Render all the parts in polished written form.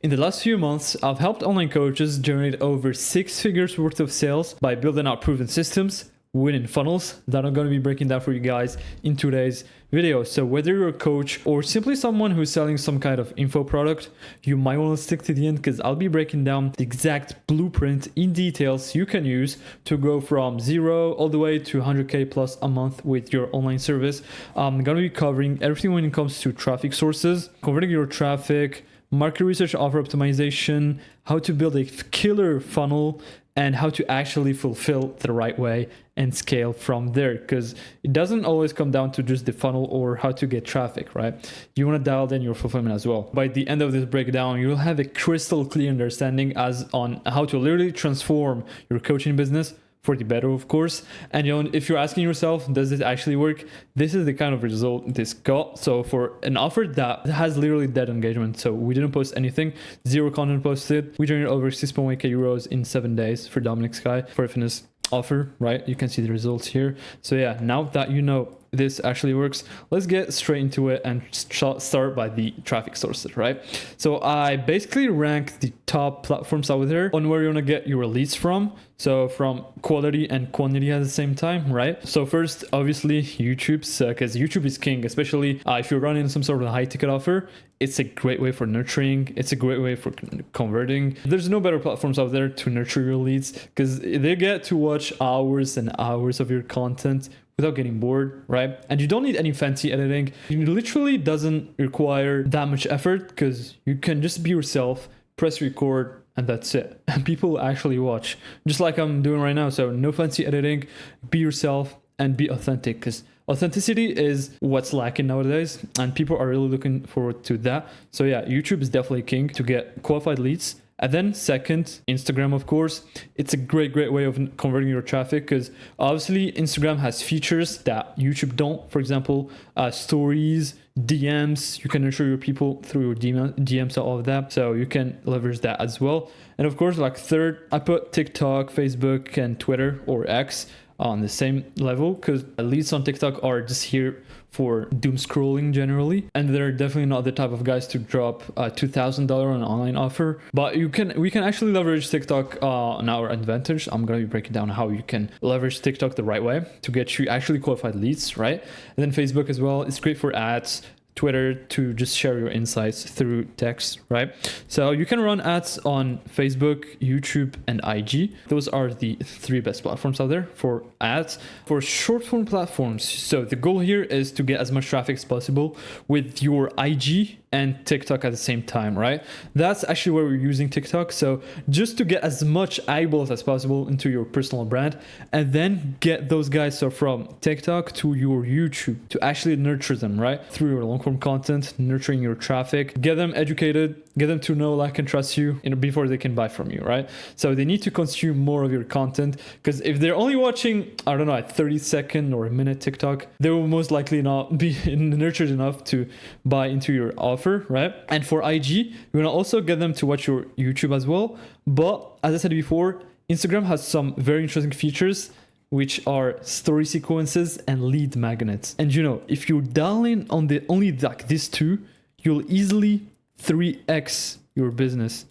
In the last few months, I've helped online coaches generate over 6 figures worth of sales by building out proven systems, winning funnels that I'm going to be breaking down for you guys in today's video. So whether you're a coach or simply someone who's selling some kind of info product, you might want to stick to the end because I'll be breaking down the exact blueprint in details you can use to go from 0 all the way to 100K plus a month with your online service. I'm going to be covering everything when it comes to traffic sources, converting your traffic, market research, offer optimization, how to build a killer funnel, and how to actually fulfill the right way and scale from there. Because it doesn't always come down to just the funnel or how to get traffic, right? You want to dial in your fulfillment as well. By the end of this breakdown, you'll have a crystal clear understanding as on how to literally transform your coaching business for the better, of course. And if you're asking yourself, does this actually work? This is the kind of result this got. So for an offer that has literally dead engagement, so we didn't post anything, zero content posted, we generated over 6.1k euros in 7 days for Dominic Sky for a fitness offer, right? You can see the results here. So yeah, now that you know this actually works, let's get straight into it and start by the traffic sources, right? So I basically rank the top platforms out there on where you want to get your leads from. So from quality and quantity at the same time, right? So first, obviously YouTube's, because YouTube is king, especially if you're running some sort of high ticket offer. It's a great way for nurturing. It's a great way for converting. There's no better platforms out there to nurture your leads because they get to watch hours and hours of your content without getting bored, right? And you don't need any fancy editing. It literally doesn't require that much effort because you can just be yourself, press record, and that's it. And people actually watch, just like I'm doing right now. So no fancy editing, be yourself and be authentic, because authenticity is what's lacking nowadays and people are really looking forward to that. So yeah, YouTube is definitely king to get qualified leads. And then second, Instagram, of course. It's a great way of converting your traffic because obviously Instagram has features that YouTube don't. For example, stories, DMs, you can nurture your people through your DMs and all of that. So you can leverage that as well. And of course, like third, I put TikTok, Facebook, and Twitter or X on the same level because leads on TikTok are just here for doom scrolling generally, and they're definitely not the type of guys to drop a $2,000 on an online offer. But we can actually leverage TikTok on our advantage. I'm going to be breaking down how you can leverage TikTok the right way to get you actually qualified leads, right? And then Facebook as well. It's great for ads. Twitter to just share your insights through text, right? So you can run ads on Facebook, YouTube, and IG. Those are the 3 best platforms out there for ads. For short form platforms, so the goal here is to get as much traffic as possible with your IG and TikTok at the same time, right? That's actually where we're using TikTok. So just to get as much eyeballs as possible into your personal brand and then get those guys so from TikTok to your YouTube to actually nurture them, right? Through your long form content, nurturing your traffic, get them educated, get them to know, like, and trust you before they can buy from you, right? So they need to consume more of your content because if they're only watching, I don't know, a 30-second or a minute TikTok, they will most likely not be nurtured enough to buy into your offer, right? And for IG, you want to also get them to watch your YouTube as well. But as I said before, Instagram has some very interesting features which are story sequences and lead magnets. And if you dial in on the only like these two, you'll easily 3x your business.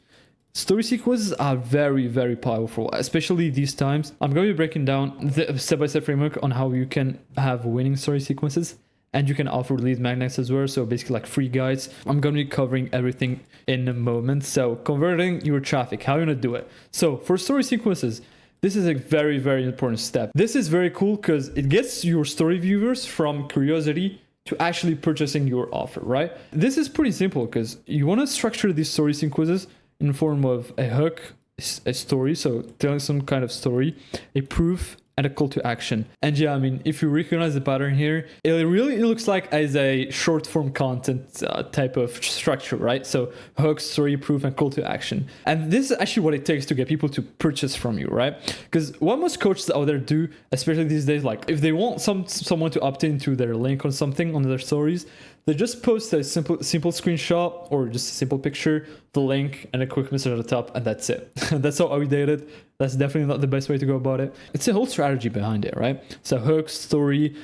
Story sequences are very, very powerful, especially these times. I'm going to be breaking down the step-by-step framework on how you can have winning story sequences and you can offer lead magnets as well. So basically like free guides. I'm going to be covering everything in a moment. So converting your traffic, how you're going to do it. So for story sequences, this is a very, very important step. This is very cool because it gets your story viewers from curiosity to actually purchasing your offer, right? This is pretty simple because you want to structure these story sequences in form of a hook, a story, so telling some kind of story, a proof, and a call to action. And yeah, I mean, if you recognize the pattern here, it looks like as a short form content type of structure, right? So hook, story, proof, and call to action. And this is actually what it takes to get people to purchase from you, right? Because what most coaches out there do, especially these days, like if they want someone to opt into their link on something on their stories, they just post a simple screenshot or just a simple picture, the link, and a quick message at the top, and that's it. That's how outdated. That's definitely not the best way to go about it. It's a whole strategy behind it, right? So hook, story,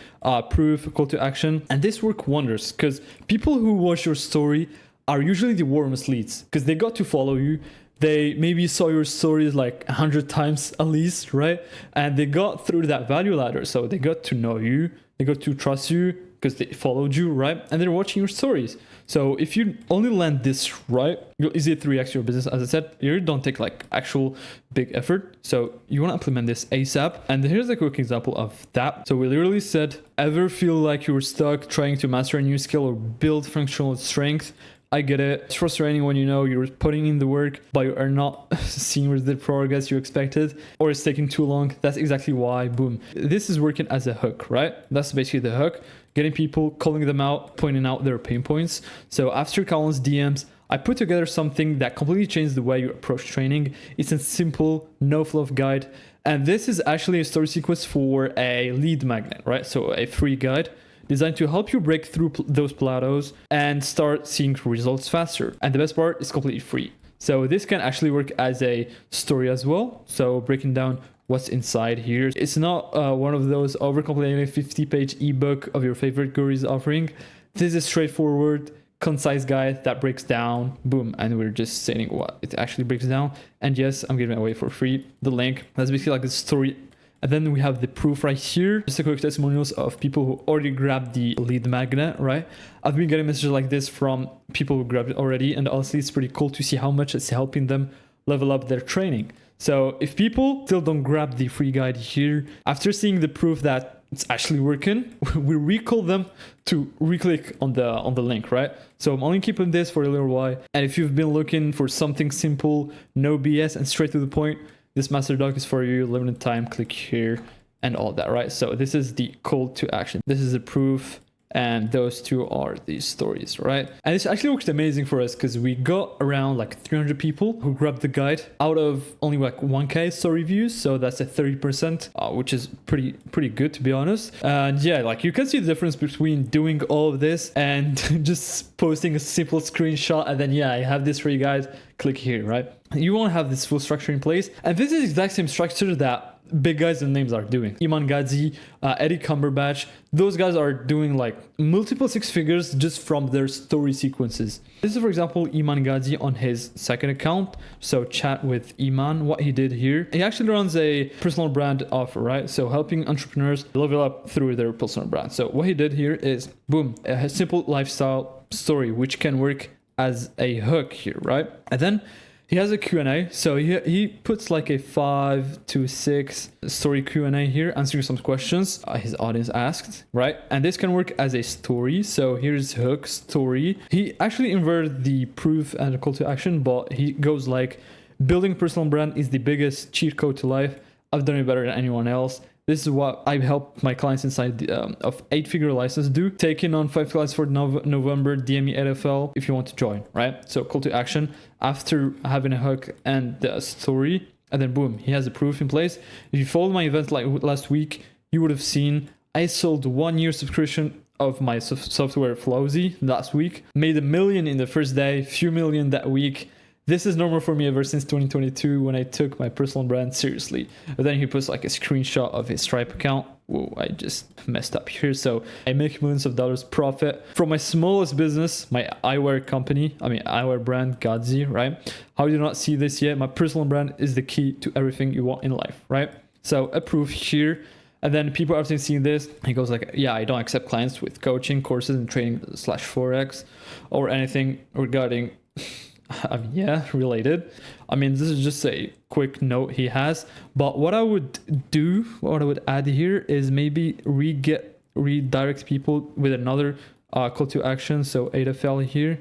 proof, call to action, and this work wonders because people who watch your story are usually the warmest leads because they got to follow you. They maybe saw your stories like 100 times at least, right? And they got through that value ladder. So they got to know you, they got to trust you because they followed you, right? And they're watching your stories. So if you only land this right, you'll easily 3x your business. As I said, you don't take like actual big effort. So you want to implement this ASAP. And here's a quick example of that. So we literally said, ever feel like you were stuck trying to master a new skill or build functional strength? I get it. It's frustrating when you know you're putting in the work, but you are not seeing the progress you expected, or it's taking too long. That's exactly why, boom. This is working as a hook, right? That's basically the hook. Getting people, calling them out, pointing out their pain points. So after Colin's DMs, I put together something that completely changed the way you approach training. It's a simple, no fluff guide. And this is actually a story sequence for a lead magnet, right? So a free guide designed to help you break through those plateaus and start seeing results faster. And the best part is completely free. So this can actually work as a story as well. So breaking down what's inside here. It's not one of those overcomplicated 50-page ebook of your favorite guru is offering. This is straightforward, concise guide that breaks down, boom, and we're just saying what it actually breaks down. And yes, I'm giving it away for free. The link, that's basically like a story. And then we have the proof right here. Just a quick testimonials of people who already grabbed the lead magnet, right? I've been getting messages like this from people who grabbed it already. And honestly, it's pretty cool to see how much it's helping them level up their training. So if people still don't grab the free guide here, after seeing the proof that it's actually working, we recall them to re-click on the link, right? So I'm only keeping this for a little while. And if you've been looking for something simple, no BS and straight to the point, this master doc is for you, limited time, click here and all that, right? So this is the call to action. This is the proof and those two are the stories, right? And this actually worked amazing for us because we got around like 300 people who grabbed the guide out of only like 1K story views. So that's a 30%, which is pretty good to be honest. And yeah, like you can see the difference between doing all of this and just posting a simple screenshot and then yeah, I have this free guide, click here, right? You won't have this full structure in place. And this is the exact same structure that big guys and names are doing. Iman Gadzhi, Eddie Cumberbatch, those guys are doing like multiple six figures just from their story sequences. This is, for example, Iman Gadzhi on his second account. So chat with Iman, what he did here. He actually runs a personal brand offer, right? So helping entrepreneurs level up through their personal brand. So what he did here is, boom, a simple lifestyle story, which can work as a hook here, right? And then he has a Q&A, so he puts like a 5 to 6 story Q&A here, answering some questions his audience asked, right? And this can work as a story. So here's hook, story. He actually inverted the proof and the call to action, but he goes like, building personal brand is the biggest cheat code to life. I've done it better than anyone else. This is what I've helped my clients inside of 8-figure license do. Taking on 5 clients for November, DM me AFL if you want to join, right? So call to action after having a hook and the story, and then boom, he has the proof in place. If you followed my event like last week, you would have seen I sold 1 year subscription of my software Flowsy last week, made $1 million in the first day, few million that week. This is normal for me ever since 2022 when I took my personal brand seriously. But then he puts like a screenshot of his Stripe account. Whoa, I just messed up here. So I make millions of dollars profit from my smallest business, my eyewear company. Eyewear brand, Gadzhi, right? How do you not see this yet? My personal brand is the key to everything you want in life, right? So approve here. And then people after seeing this, he goes like, yeah, I don't accept clients with coaching, courses and training / Forex or anything regarding related. This is just a quick note he has. But what I would add here is maybe redirect people with another call to action. So AFL here,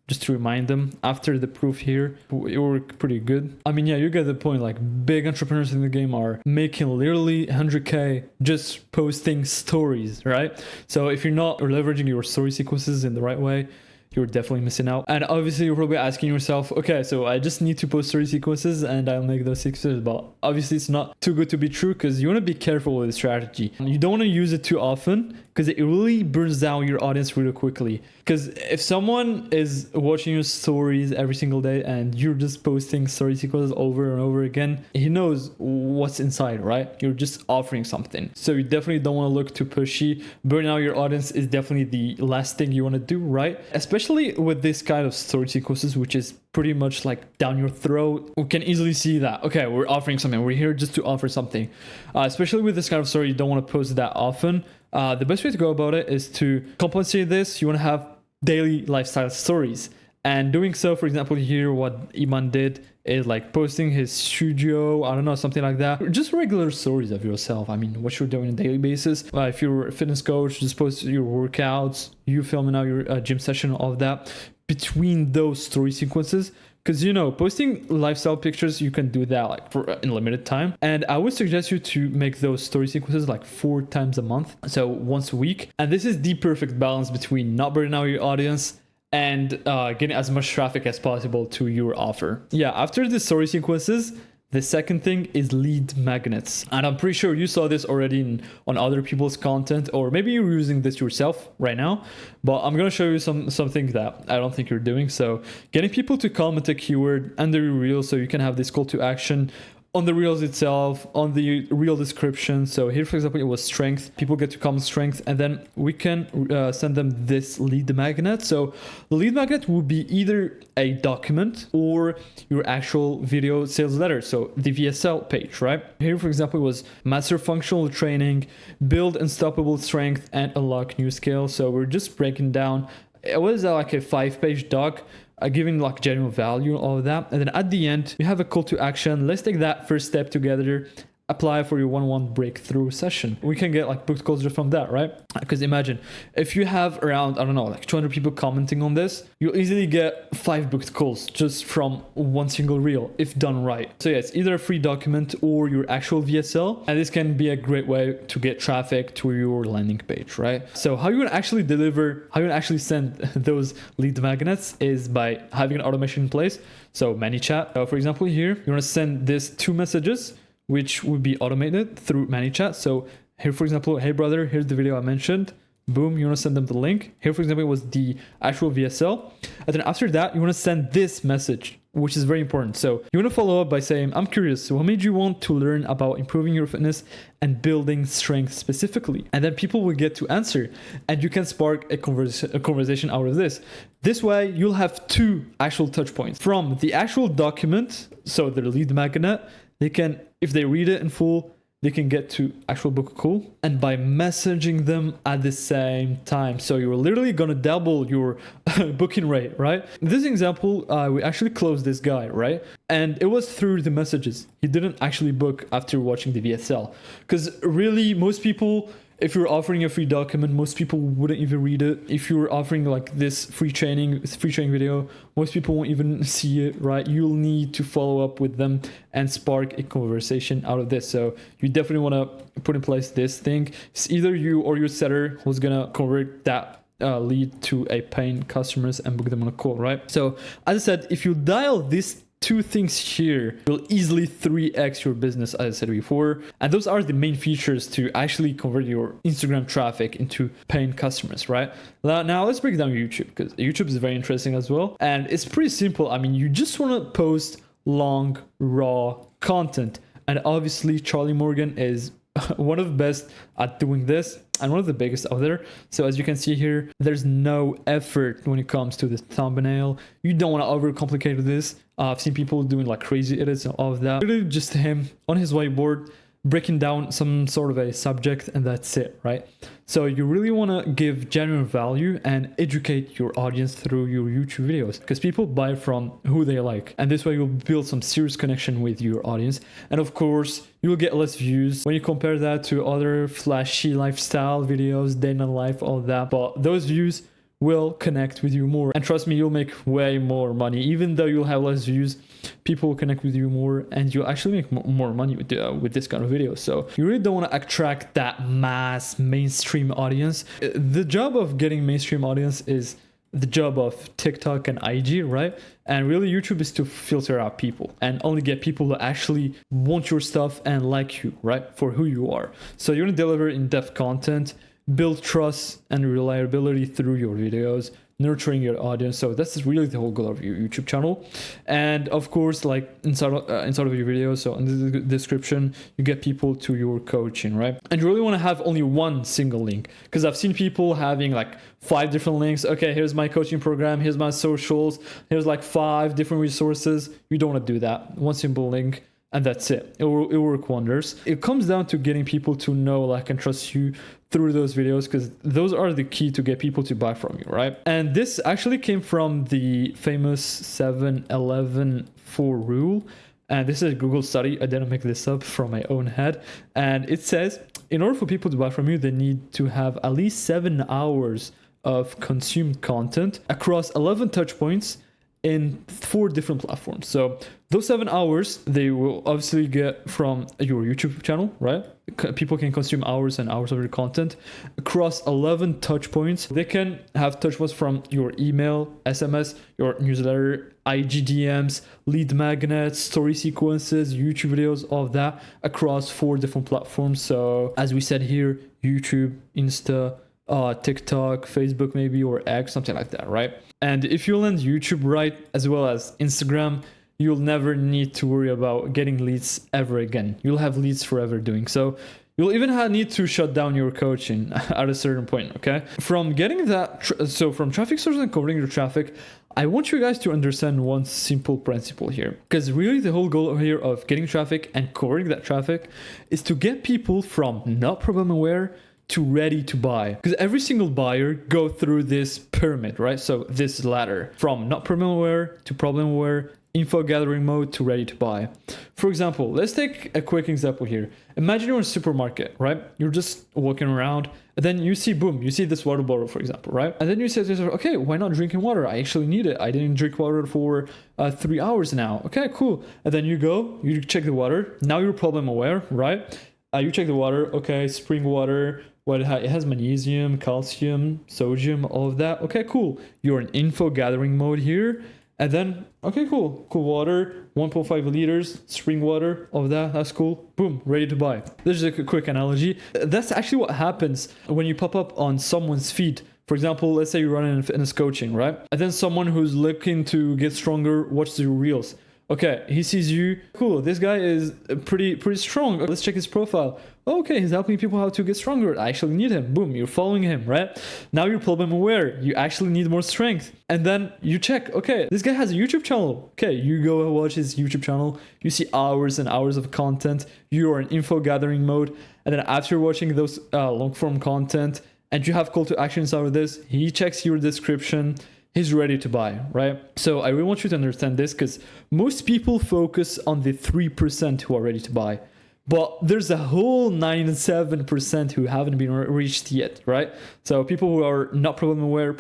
just to remind them after the proof here, it worked pretty good. You get the point. Like big entrepreneurs in the game are making literally 100K just posting stories, right? So if you're not leveraging your story sequences in the right way, you're definitely missing out. And obviously you're probably asking yourself, okay, so I just need to post story sequences and I'll make those 6 figures. But obviously it's not too good to be true because you want to be careful with the strategy. You don't want to use it too often because it really burns down your audience really quickly. Because if someone is watching your stories every single day and you're just posting story sequences over and over again, he knows what's inside, right? You're just offering something. So you definitely don't want to look too pushy. Burning out your audience is definitely the last thing you want to do, right? Especially with this kind of story sequences, which is pretty much like down your throat. We can easily see that, okay, we're offering something. We're here just to offer something. Especially with this kind of story, you don't want to post that often. The best way to go about it is to compensate this. You want to have daily lifestyle stories. And doing so, for example, here, what Iman did is like posting his studio, I don't know, something like that. Just regular stories of yourself. I mean, what you're doing on a daily basis. If you're a fitness coach, just post your workouts, you filming out your gym session, all of that between those story sequences. Because, you know, posting lifestyle pictures, you can do that like for in limited time. And I would suggest you to make those story sequences like 4 times a month. So once a week. And this is the perfect balance between not burning out your audience and getting as much traffic as possible to your offer. Yeah, after the story sequences, the second thing is lead magnets. And I'm pretty sure you saw this already on other people's content, or maybe you're using this yourself right now, but I'm going to show you something that I don't think you're doing. So getting people to comment a keyword under your reel so you can have this call to action on the reels itself, on the reel description. So here, for example, it was strength. People get to comment strength, and then we can send them this lead magnet. So the lead magnet would be either a document or your actual video sales letter. So the VSL page, right? Here, for example, it was master functional training, build unstoppable strength, and unlock new skills. So we're just breaking down. It was like a 5-page doc, giving like general value, all of that. And then at the end, we have a call to action. Let's take that first step together. Apply for your one-on-one breakthrough session. We can get like booked calls just from that, right? Because imagine if you have around, I don't know, like 200 people commenting on this, you'll easily get 5 booked calls just from one single reel if done right. So yeah, it's either a free document or your actual VSL. And this can be a great way to get traffic to your landing page, right? So how you would actually deliver, how you would actually send those lead magnets is by having an automation in place. So ManyChat, for example, here, you want to send this 2 messages, which would be automated through ManyChat. So here, for example, hey brother, here's the video I mentioned. Boom, you want to send them the link. Here, for example, it was the actual VSL. And then after that, you want to send this message, which is very important. So you want to follow up by saying, I'm curious, what made you want to learn about improving your fitness and building strength specifically? And then people will get to answer, and you can spark a conversation out of this. This way, you'll have 2 actual touch points from the actual document. So the lead magnet, they can, if they read it in full, they can get to actual book call, and by messaging them at the same time. So you're literally gonna double your booking rate, right? In this example, we actually closed this guy, right? And it was through the messages. He didn't actually book after watching the VSL. Because really, most people, if you're offering a free document, most people wouldn't even read it. If you're offering like this free training video, most people won't even see it, right? You'll need to follow up with them and spark a conversation out of this. So you definitely want to put in place this thing. It's either you or your seller who's gonna convert that lead to a paying customers and book them on a call, right? So as I said, if you dial this 2 things here, will easily 3x your business, as I said before. And those are the main features to actually convert your Instagram traffic into paying customers, right? Now let's break down YouTube, because YouTube is very interesting as well. And it's pretty simple. I mean, you just want to post long, raw content. And obviously, Charlie Morgan is one of the best at doing this and one of the biggest out there. So as you can see here, there's no effort when it comes to the thumbnail. You don't want to overcomplicate this. I've seen people doing like crazy edits and all of that. Literally just him on his whiteboard breaking down some sort of a subject, and that's it, right? So you really want to give genuine value and educate your audience through your YouTube videos, because people buy from who they like, and this way you'll build some serious connection with your audience. And of course, you'll get less views when you compare that to other flashy lifestyle videos, day in the life, all that, but those views will connect with you more. And trust me, you'll make way more money. Even though you'll have less views, people will connect with you more, and you'll actually make more money with this kind of video. So you really don't want to attract that mass mainstream audience. The job of getting mainstream audience is the job of TikTok and IG, right? And really YouTube is to filter out people and only get people that actually want your stuff and like you, right? For who you are. So you want to deliver in-depth content. build trust and reliability through your videos, nurturing your audience. So that's really the whole goal of your YouTube channel. And of course, like inside of your videos, so in the description, you get people to your coaching, right? And you really want to have only one single link, because I've seen people having like 5 different links. Okay, here's my coaching program, here's my socials, here's like 5 different resources. You don't want to do that. One simple link, and that's it. It will work wonders. It comes down to getting people to know, like, and trust you through those videos, because those are the key to get people to buy from you, right? And this actually came from the famous 7-11-4 rule. And this is a Google study. I didn't make this up from my own head. And it says, in order for people to buy from you, they need to have at least 7 hours of consumed content across 11 touch points in 4 different platforms. So those 7 hours, they will obviously get from your YouTube channel, right? People can consume hours and hours of your content across 11 touch points. They can have touch points from your email, SMS, your newsletter, IGDMs, lead magnets, story sequences, YouTube videos, all of that across 4 different platforms. So as we said here, YouTube, Insta, TikTok, Facebook maybe, or X, something like that, right? And if you land YouTube right, as well as Instagram, you'll never need to worry about getting leads ever again. You'll have leads forever doing so. You'll even need to shut down your coaching at a certain point, okay? From getting that, so from traffic sources and converting your traffic, I want you guys to understand one simple principle here. Because really the whole goal here of getting traffic and converting that traffic is to get people from not problem aware to ready to buy. Because every single buyer go through this pyramid, right? So this ladder from not problem aware to problem aware, info gathering mode to ready to buy. For example, let's take a quick example here. Imagine you're in a supermarket, right? You're just walking around and then you see, boom, you see this water bottle, for example, right? And then you say to yourself, okay, why not drinking water? I actually need it. I didn't drink water for 3 hours now. Okay, cool. And then you go, you check the water. Now you're problem aware, right? You check the water. Okay, spring water. What it has magnesium, calcium, sodium, all of that. Okay, cool. You're in info gathering mode here. And then, okay, cool water, 1.5 liters, spring water, all of that, that's cool. Boom, ready to buy. This is a quick analogy. That's actually what happens when you pop up on someone's feed. For example, let's say you're running a fitness coaching, right? And then someone who's looking to get stronger watches your reels. Okay, he sees you. Cool, this guy is pretty strong. Let's check his profile. Okay, he's helping people how to get stronger. I actually need him. Boom, you're following him, right? Now you're problem aware. You actually need more strength. And then you check, okay, this guy has a YouTube channel. Okay, you go watch his YouTube channel. You see hours and hours of content. You are in info gathering mode. And then after watching those long form content and you have call to actions out of this, he checks your description. He's ready to buy, right? So I really want you to understand this, because most people focus on the 3% who are ready to buy. But there's a whole 97% who haven't been reached yet, right? So people who are not problem aware,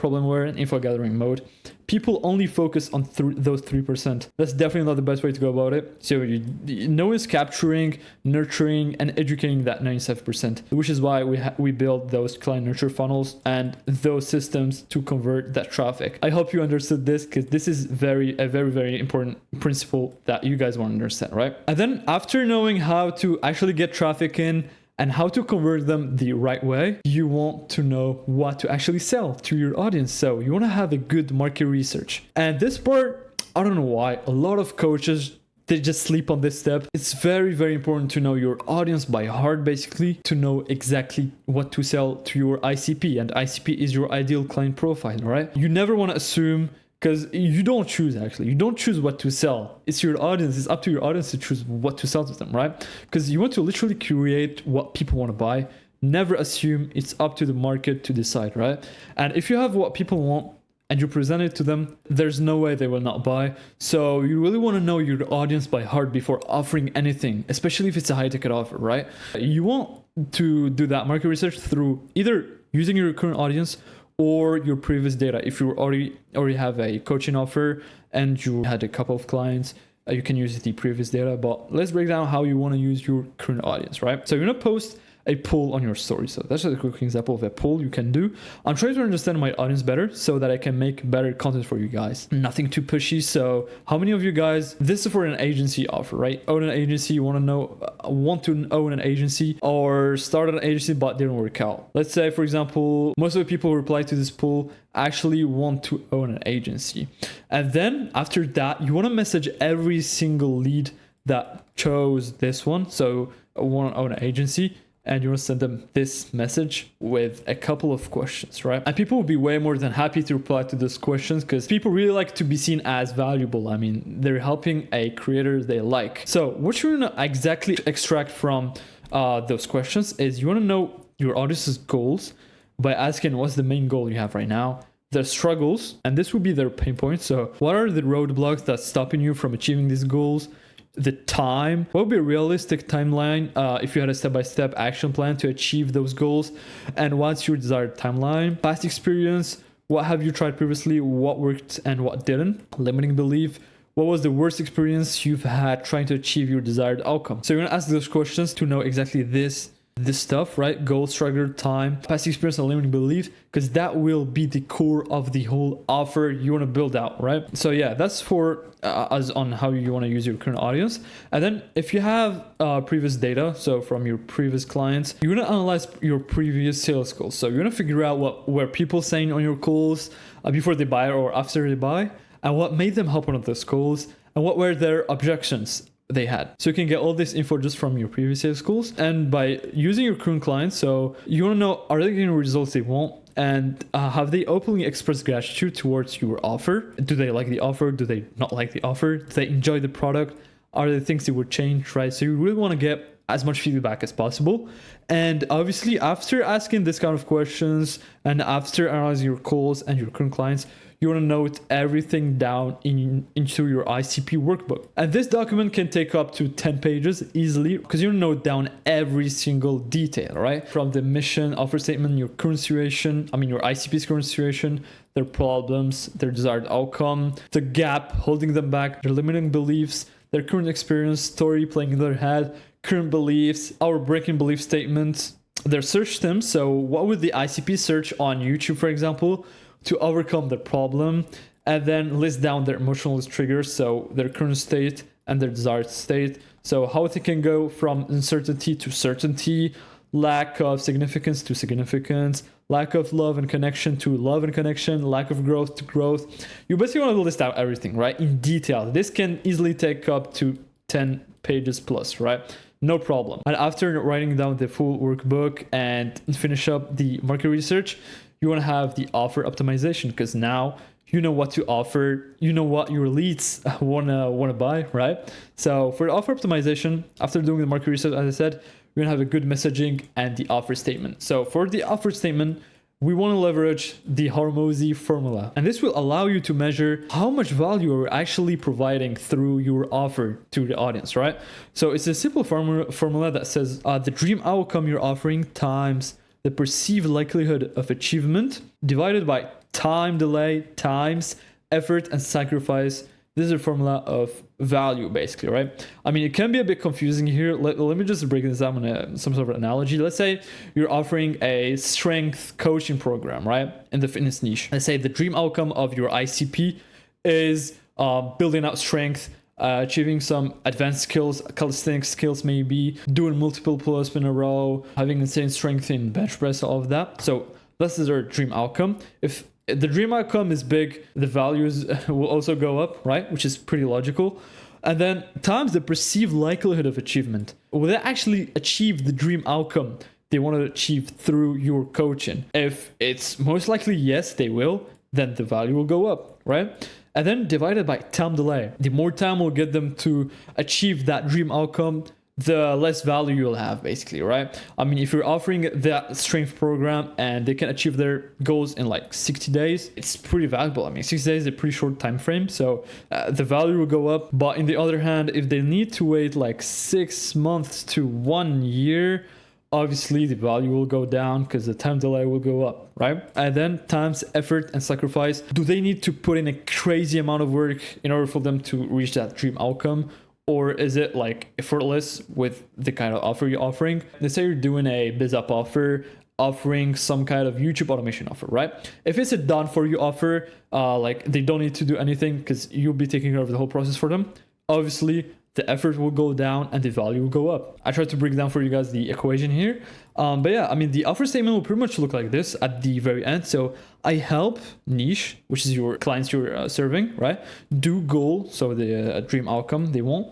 and info gathering mode. People only focus on those 3%. That's definitely not the best way to go about it. So no one's capturing, nurturing, and educating that 97%, which is why we build those client nurture funnels and those systems to convert that traffic. I hope you understood this, because this is a very, very important principle that you guys want to understand, right? And then after knowing how to actually get traffic in and how to convert them the right way, you want to know what to actually sell to your audience. So you want to have a good market research. And this part, I don't know why, a lot of coaches, they just sleep on this step. It's very, very important to know your audience by heart, basically, to know exactly what to sell to your ICP. And ICP is your ideal client profile, right? You never want to assume, because you don't choose, actually. You don't choose what to sell. It's your audience. It's up to your audience to choose what to sell to them, right? Because you want to literally curate what people want to buy. Never assume. It's up to the market to decide, right? And if you have what people want and you present it to them, there's no way they will not buy. So you really want to know your audience by heart before offering anything, especially if it's a high ticket offer, right? You want to do that market research through either using your current audience or your previous data. If you already have a coaching offer and you had a couple of clients, you can use the previous data. But let's break down how you want to use your current audience, right? So you're gonna post a poll on your story. So that's just a quick example of a poll you can do. I'm trying to understand my audience better so that I can make better content for you guys. Nothing too pushy. So how many of you guys, this is for an agency offer, right? Own an agency, you want to own an agency, or start an agency but didn't work out. Let's say, for example, most of the people who reply to this poll actually want to own an agency. And then after that, you want to message every single lead that chose this one. So I want to own an agency, and you want to send them this message with a couple of questions, right? And people will be way more than happy to reply to those questions because people really like to be seen as valuable. I mean, they're helping a creator they like. So what you want to exactly extract from those questions is you want to know your audience's goals by asking what's the main goal you have right now, their struggles, and this will be their pain points. So what are the roadblocks that's stopping you from achieving these goals? The time, what would be a realistic timeline if you had a step-by-step action plan to achieve those goals, and what's your desired timeline? Past experience, what have you tried previously, what worked and what didn't? Limiting belief, what was the worst experience you've had trying to achieve your desired outcome? So you're gonna ask those questions to know exactly this stuff, right? Goal, struggle, time, past experience, and limiting belief, because that will be the core of the whole offer you want to build out, right? So yeah, that's for us on how you want to use your current audience. And then if you have previous data, so from your previous clients, you want to analyze your previous sales calls. So you want to figure out what were people saying on your calls before they buy or after they buy, and what made them hop on those calls, and what were their objections they had. So you can get all this info just from your previous sales calls, and by using your current clients. So you want to know, are they getting the results they want, and have they openly expressed gratitude towards your offer? Do they like the offer? Do they not like the offer? Do they enjoy the product? Are there things they would change, right? So you really want to get as much feedback as possible. And obviously after asking this kind of questions and after analyzing your calls and your current clients, you want to note everything down into your ICP workbook. And this document can take up to 10 pages easily because you note down every single detail, right? From the mission, offer statement, your current situation, your ICP's current situation, their problems, their desired outcome, the gap holding them back, their limiting beliefs, their current experience, story playing in their head, current beliefs, our breaking belief statements, their search terms. So what would the ICP search on YouTube, for example, to overcome the problem, and then list down their emotional triggers, so their current state and their desired state. So how they can go from uncertainty to certainty, lack of significance to significance, lack of love and connection to love and connection, lack of growth to growth. You basically want to list out everything, right, in detail. This can easily take up to 10 pages plus, right? No problem. And after writing down the full workbook and finish up the market research, you want to have the offer optimization, because now you know what to offer, you know what your leads wanna buy, right? So for the offer optimization, after doing the market research, as I said, we're gonna have a good messaging and the offer statement. So for the offer statement, we want to leverage the Hormozy formula, and this will allow you to measure how much value you're actually providing through your offer to the audience, right? So it's a simple formula that says the dream outcome you're offering times the perceived likelihood of achievement divided by time delay times effort and sacrifice. This is a formula of value, basically, right? It can be a bit confusing here. Let me just break this down in some sort of analogy. Let's say you're offering a strength coaching program, right, in the fitness niche. Let's say the dream outcome of your ICP is building out strength, achieving some advanced skills, calisthenics skills, maybe doing multiple pull-ups in a row, having insane strength in bench press, all of that. So this is our dream outcome. If the dream outcome is big, the values will also go up, right? Which is pretty logical. And then times the perceived likelihood of achievement. Will they actually achieve the dream outcome they want to achieve through your coaching? If it's most likely yes, they will, then the value will go up, right? And then divided by time delay. The more time will get them to achieve that dream outcome, the less value you'll have, basically, right? If you're offering that strength program and they can achieve their goals in like 60 days, it's pretty valuable. 60 days is a pretty short time frame, so the value will go up. But on the other hand, if they need to wait like 6 months to 1 year, obviously the value will go down because the time delay will go up, right? And then times effort and sacrifice. Do they need to put in a crazy amount of work in order for them to reach that dream outcome? or is it like effortless with the kind of offer you're offering? Let's say you're doing a biz up offer, offering some kind of YouTube automation offer, right? If it's a done for you offer, like they don't need to do anything because you'll be taking care of the whole process for them, obviously the effort will go down and the value will go up. I tried to break down for you guys the equation here. But yeah, I mean, the offer statement will pretty much look like this at the very end. So I help niche, which is your clients you're serving, right? Do goal, so the dream outcome they want,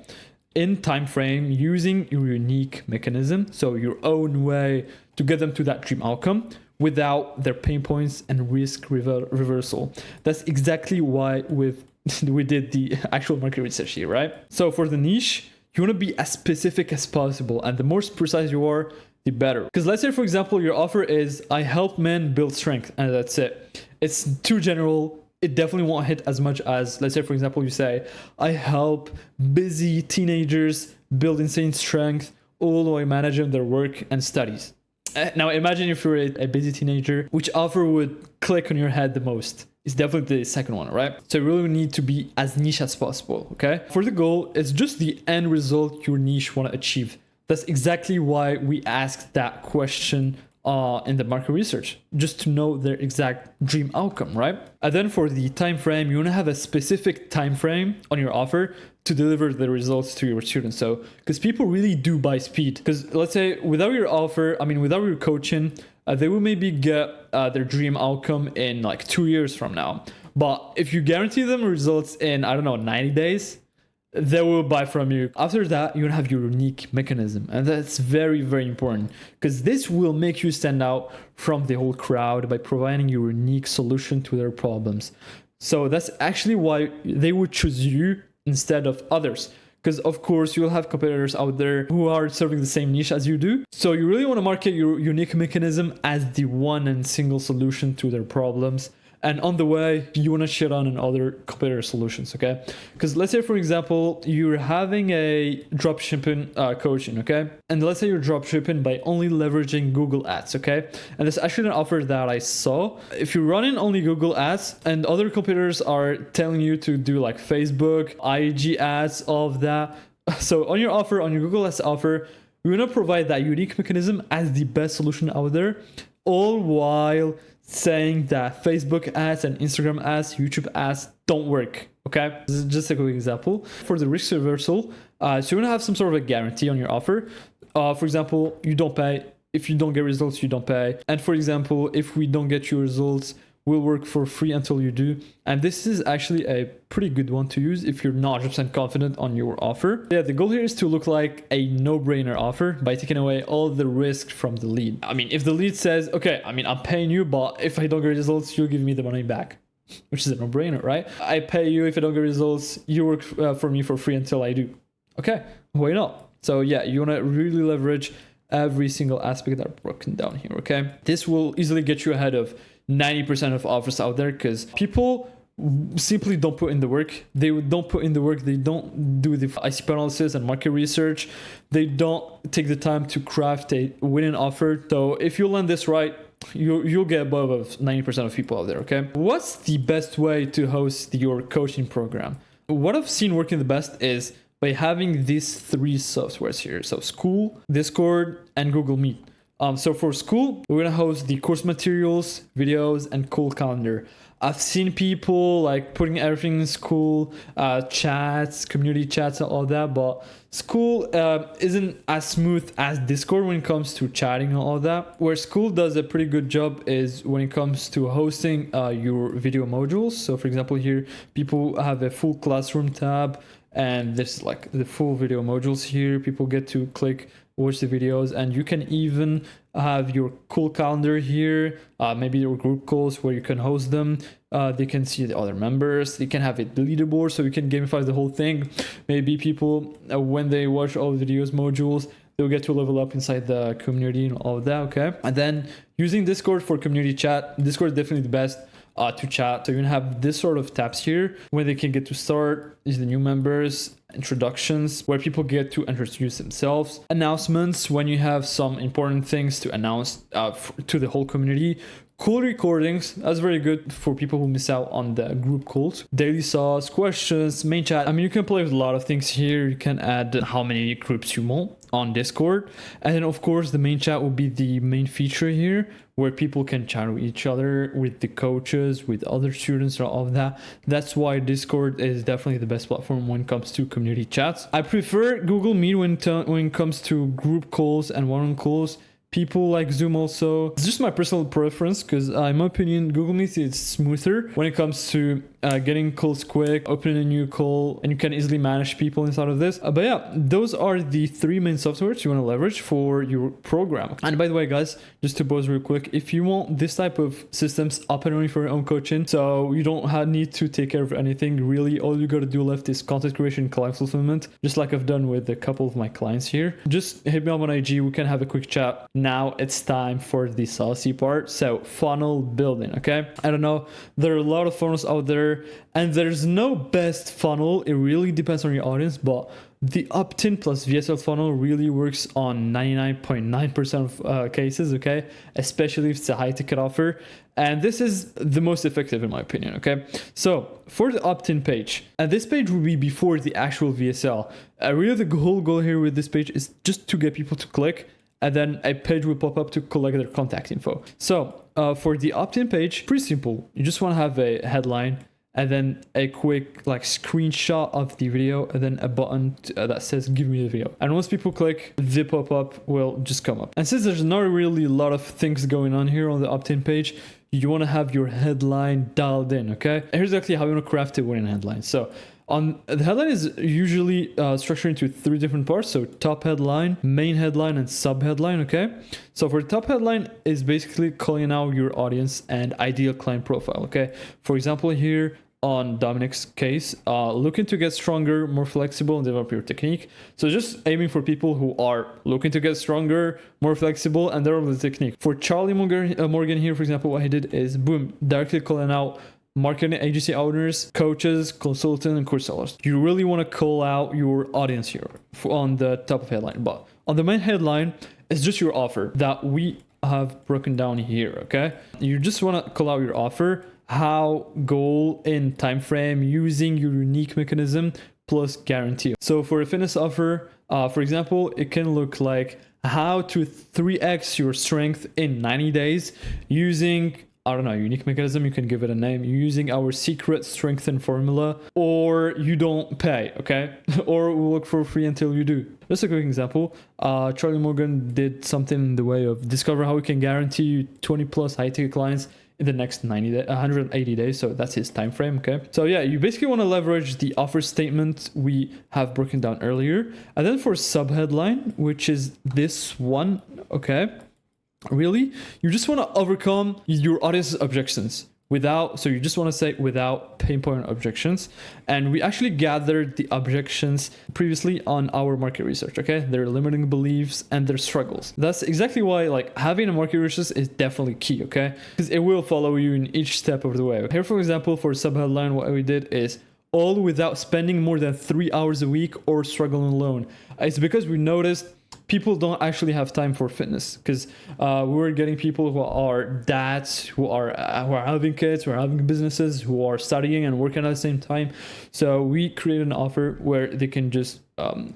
in time frame using your unique mechanism, so your own way to get them to that dream outcome without their pain points and risk reversal. That's exactly why we did the actual market research here, right? So for the niche, you want to be as specific as possible, and the more precise you are, the better. Because let's say, for example, your offer is I help men build strength, and that's it. It's too general. It definitely won't hit as much as, let's say, for example, you say I help busy teenagers build insane strength all while managing their work and studies. Now imagine if you're a busy teenager, which offer would click on your head the most? It's definitely the second one, right? So you really need to be as niche as possible, okay? For the goal, it's just the end result your niche want to achieve. That's exactly why we asked that question in the market research, just to know their exact dream outcome, right? And then for the time frame, you want to have a specific time frame on your offer to deliver the results to your students. So because people really do buy speed, because let's say without your offer, I mean without your coaching, they will maybe get their dream outcome in like 2 years from now. But if you guarantee them results in, I don't know, 90 days, they will buy from you. After that, you have your unique mechanism. And that's very, very important, because this will make you stand out from the whole crowd by providing your unique solution to their problems. So that's actually why they would choose you instead of others. Because of course you'll have competitors out there who are serving the same niche as you do. So you really want to market your unique mechanism as the one and single solution to their problems. And on the way, you want to shit on other competitor solutions, okay? Because let's say, for example, you're having a dropshipping coaching, okay? And let's say you're dropshipping by only leveraging Google Ads, okay? And that's actually an offer that I saw. If you're running only Google Ads and other competitors are telling you to do like Facebook, IG ads, all of that. So on your offer, on your Google Ads offer, we want to provide that unique mechanism as the best solution out there, all while saying that Facebook ads and Instagram ads, YouTube ads don't work, okay? This is just a quick example. For the risk reversal, so you want to have some sort of a guarantee on your offer. For example, you don't pay. If you don't get results, you don't pay. And for example, if we don't get your results, we'll work for free until you do. And this is actually a pretty good one to use if you're not 100% confident on your offer. Yeah, the goal here is to look like a no-brainer offer by taking away all the risk from the lead. I mean, if the lead says, okay, I mean, I'm paying you, but if I don't get results, you'll give me the money back, which is a no-brainer, right? I pay you, if I don't get results, you work for me for free until I do. Okay, why not? So yeah, you want to really leverage every single aspect that are broken down here, okay? This will easily get you ahead of 90% of offers out there, because people simply don't put in the work. They don't put in the work. They don't do the ICP analysis and market research. They don't take the time to craft a winning offer. So if you land this right, you'll get above 90% of people out there, okay? What's the best way to host your coaching program? What I've seen working the best is by having these three softwares here. So School, Discord, and Google Meet. So for School, we're gonna host the course materials, videos, and cool calendar. I've seen people like putting everything in School, chats, community chats, and all that, but School isn't as smooth as Discord when it comes to chatting and all that. Where School does a pretty good job is when it comes to hosting your video modules. So for example, here, people have a full classroom tab, and this like the full video modules here. People get to click, watch the videos, and you can even have your cool calendar here, maybe your group calls where you can host them. They can see the other members. They can have a leaderboard, so you can gamify the whole thing. Maybe people, when they watch all the videos modules, they'll get to level up inside the community and all of that, okay? And then using Discord for community chat. Discord is definitely the best to chat. So you're gonna have this sort of tabs here where they can get to start, is the new members, introductions, where people get to introduce themselves, announcements when you have some important things to announce to the whole community, Call recordings, that's very good for people who miss out on the group calls. Daily sauce, questions, main chat. I mean, you can play with a lot of things here. You can add how many groups you want on Discord. And then of course, the main chat will be the main feature here, where people can chat with each other, with the coaches, with other students, and all of that. That's why Discord is definitely the best platform when it comes to community chats. I prefer Google Meet when it comes to group calls and one-on-one calls. People like Zoom also. It's just my personal preference because in my opinion, Google Meet is smoother when it comes to getting calls quick, opening a new call, and you can easily manage people inside of this. But yeah, those are the 3 main softwares you want to leverage for your program. And by the way, guys, just to pause real quick, if you want this type of systems up and running for your own coaching, so you don't need to take care of anything, really, all you got to do left is content creation, client fulfillment, just like I've done with a couple of my clients here. Just hit me up on IG, we can have a quick chat. Now it's time for the saucy part. So funnel building, okay? I don't know, there are a lot of funnels out there, and there's no best funnel. It really depends on your audience, but the opt-in plus VSL funnel really works on 99.9% of cases, okay? Especially if it's a high ticket offer. And this is the most effective in my opinion, okay? So for the opt-in page, and this page will be before the actual VSL. Really the whole goal here with this page is just to get people to click, and then a page will pop up to collect their contact info. So for the opt-in page, pretty simple. You just want to have a headline, and then a quick like screenshot of the video, and then a button that says give me the video. And once people click, the pop-up will just come up. And since there's not really a lot of things going on here on the opt-in page, you want to have your headline dialed in, okay? Here's exactly how you want to craft a winning headline. So on the headline is usually structured into 3 different parts. So top headline, main headline, and sub headline, okay? So for the top headline is basically calling out your audience and ideal client profile, okay? For example, here on Dominic's case, looking to get stronger, more flexible, and develop your technique. So just aiming for people who are looking to get stronger, more flexible, and develop the technique. For Charlie Morgan here, for example, what he did is boom, directly calling out marketing agency owners, coaches, consultants, and course sellers. You really want to call out your audience here on the top of headline. But on the main headline, it's just your offer that we have broken down here, okay? You just want to call out your offer, how, goal, and time frame, using your unique mechanism plus guarantee. So for a fitness offer, for example, it can look like how to 3x your strength in 90 days using, I don't know, unique mechanism, you can give it a name, using our secret strengthen formula, or you don't pay, okay? Or we'll work for free until you do. Just a quick example, Charlie Morgan did something in the way of discover how we can guarantee you 20 plus high ticket clients in the next 180 days. So that's his time frame, okay? So yeah, you basically want to leverage the offer statement we have broken down earlier. And then for sub headline, which is this one, okay? Really, you just want to overcome your audience's objections so you just want to say without pain point objections. And we actually gathered the objections previously on our market research, okay? Their limiting beliefs and their struggles. That's exactly why like having a market research is definitely key, okay? Because it will follow you in each step of the way. Here, for example, for subheadline, what we did is all without spending more than 3 hours a week or struggling alone. It's because we noticed people don't actually have time for fitness, because we're getting people who are dads, who are having kids, who are having businesses, who are studying and working at the same time. So we created an offer where they can just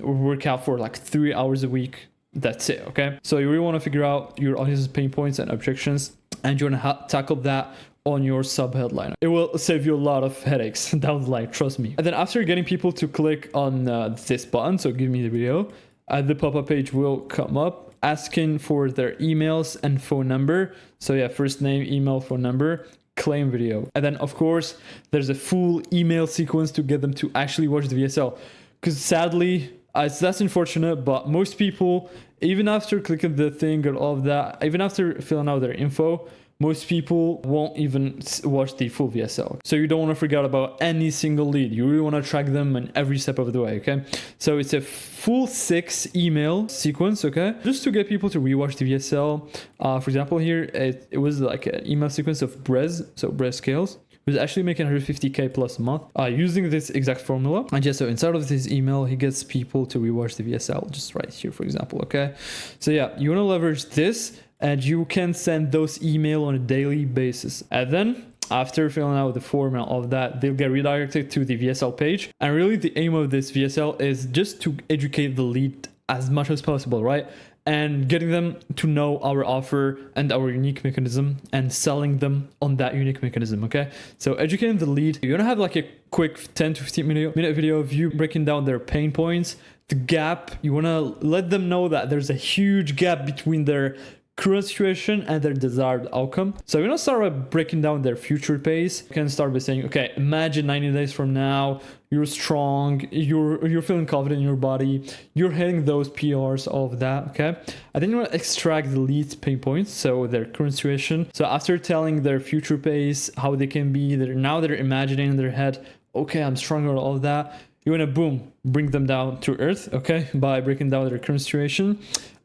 work out for like 3 hours a week. That's it, okay? So you really want to figure out your audience's pain points and objections, and you want to tackle that on your sub headline. It will save you a lot of headaches down the line, trust me. And then after getting people to click on this button, so give me the video, the pop-up page will come up asking for their emails and phone number. So yeah, first name, email, phone number, claim video. And then of course, there's a full email sequence to get them to actually watch the VSL. Because sadly, that's unfortunate, but most people, even after clicking the thing and all of that, even after filling out their info, most people won't even watch the full VSL. So you don't want to forget about any single lead. You really want to track them in every step of the way, okay? So it's a full 6 email sequence, okay? Just to get people to rewatch the VSL. For example, here, it was like an email sequence of Brez, so Brez Scales, who's actually making 150K plus a month using this exact formula. And yeah, so inside of this email, he gets people to rewatch the VSL, just right here, for example, okay? So yeah, you want to leverage this. and you can send those email on a daily basis. And then after filling out the form and all of that, they'll get redirected to the VSL page. And really the aim of this VSL is just to educate the lead as much as possible, right? And getting them to know our offer and our unique mechanism and selling them on that unique mechanism, okay? So educating the lead, you're gonna have like a quick 10 to 15 minute video of you breaking down their pain points, the gap. You wanna let them know that there's a huge gap between their current situation and their desired outcome. So we're gonna start by breaking down their future pace. You can start by saying, okay, imagine 90 days from now, you're strong, you're feeling confident in your body, you're hitting those PRs, all of that, okay? And then you want to extract the lead's pain points, so their current situation. So after telling their future pace, how they can be, now they're imagining in their head, okay, I'm stronger, all of that. You want to, boom, bring them down to earth, okay, by breaking down their current situation.